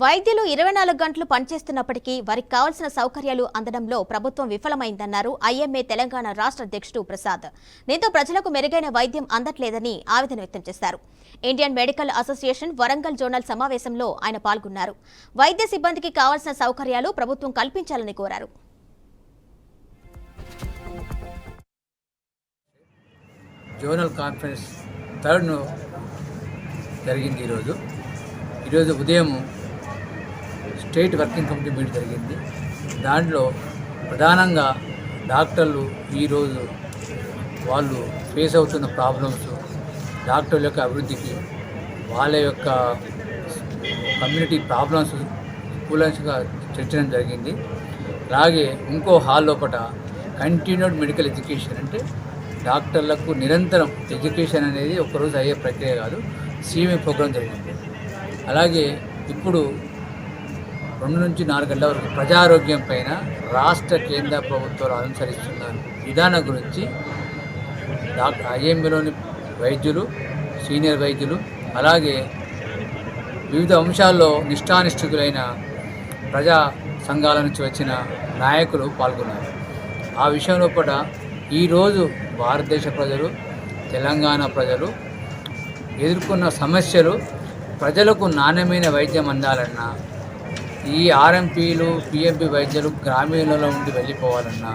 వైద్యులు 24 గంటలు పనిచేస్తున్నప్పటికీ వారికి కావాల్సిన సౌకర్యాలు అందడంలో ప్రభుత్వం విఫలమైందన్నారు ఐఎంఏ తెలంగాణ రాష్ట్ర అధ్యక్షుడు ప్రసాద్. దీంతో ప్రజలకు మెరుగైన వైద్యం అందట్లేదని ఆవేదన వ్యక్తం చేశారు. Indian medical association Warangal zonal సమావేశంలో ఆయన పాల్గొన్నారు. వైద్య సిబ్బందికి కావాల్సిన సౌకర్యాలు ప్రభుత్వం కల్పించాలని కోరారు. జోనల్ కాన్ఫరెన్స్ థర్డ్ జరిగింది. ఈరోజు ఉదయం స్టేట్ వర్కింగ్ కమిటీ మీటింగ్ జరిగింది. దాంట్లో ప్రధానంగా డాక్టర్లు ఈరోజు వాళ్ళు ఫేస్ అవుతున్న ప్రాబ్లమ్స్, డాక్టర్ల యొక్క అభివృద్ధికి, వాళ్ళ యొక్క కమ్యూనిటీ ప్రాబ్లమ్స్ కూలంగా చర్చించడం జరిగింది. అలాగే ఇంకో హాల్ లోపల కంటిన్యూడ్ మెడికల్ ఎడ్యుకేషన్, అంటే డాక్టర్లకు నిరంతరం ఎడ్యుకేషన్ అనేది ఒక్కరోజు అయ్యే ప్రక్రియ కాదు, సీఎంఏ ప్రోగ్రాం జరిగింది. అలాగే ఇప్పుడు 2 నుంచి 4 గంటల వరకు ప్రజారోగ్యం పైన రాష్ట్ర కేంద్ర ప్రభుత్వాలు అనుసరిస్తున్న విధానం గురించి ఐఎంఏలోని వైద్యులు, సీనియర్ వైద్యులు, అలాగే వివిధ అంశాల్లో నిష్ఠానిష్ఠితులైన ప్రజా సంఘాల నుంచి వచ్చిన నాయకులు పాల్గొన్నారు. ఆ విషయం లోపల ఈరోజు భారతదేశ ప్రజలు, తెలంగాణ ప్రజలు ఎదుర్కొన్న సమస్యలు, ప్రజలకు నాణ్యమైన వైద్యం అందాలన్నా, ఈ ఆర్ఎంపీలు, పిఎంపీ వైద్యులు గ్రామీణంలో ఉండి వెళ్ళిపోవాలన్నా,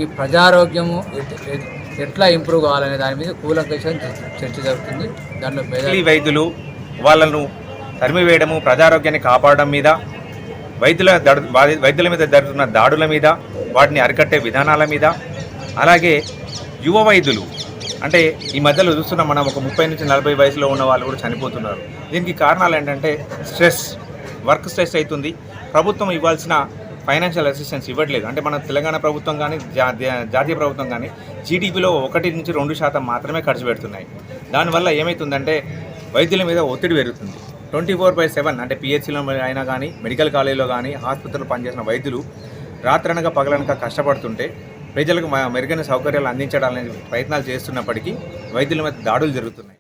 ఈ ప్రజారోగ్యము ఎట్లా ఇంప్రూవ్ కావాలనే దాని మీద కూలంకషంగా చర్చ జరుగుతుంది. దాంట్లో వైద్యులు వాళ్ళను తరిమివేయడము, ప్రజారోగ్యాన్ని కాపాడడం మీద, వైద్యుల మీద జరుగుతున్న దాడుల మీద, వాటిని అరికట్టే విధానాల మీద, అలాగే యువ వైద్యులు అంటే ఈ మధ్యలో చూస్తున్నాం మనం, ఒక 30 నుంచి 40 వయసులో ఉన్న వాళ్ళు కూడా చనిపోతున్నారు. దీనికి కారణాలు ఏంటంటే వర్క్ స్ట్రెస్ అవుతుంది. ప్రభుత్వం ఇవ్వాల్సిన ఫైనాన్షియల్ అసిస్టెన్స్ ఇవ్వట్లేదు. అంటే మన తెలంగాణ ప్రభుత్వం కానీ జాతీయ ప్రభుత్వం కానీ జీడీపీలో 1 నుంచి 2% మాత్రమే ఖర్చు పెడుతున్నాయి. దానివల్ల ఏమవుతుందంటే వైద్యుల మీద ఒత్తిడి పెరుగుతుంది. 24/7 అంటే పిహెచ్సిలో అయినా కానీ, మెడికల్ కాలేజీలో కానీ, ఆసుపత్రులు పనిచేసిన వైద్యులు రాత్రనగా పగలనక కష్టపడుతుంటే ప్రజలకు మెరుగైన సౌకర్యాలు అందించడానికి ప్రయత్నాలు చేస్తున్నప్పటికీ వైద్యుల మీద దాడులు జరుగుతున్నాయి.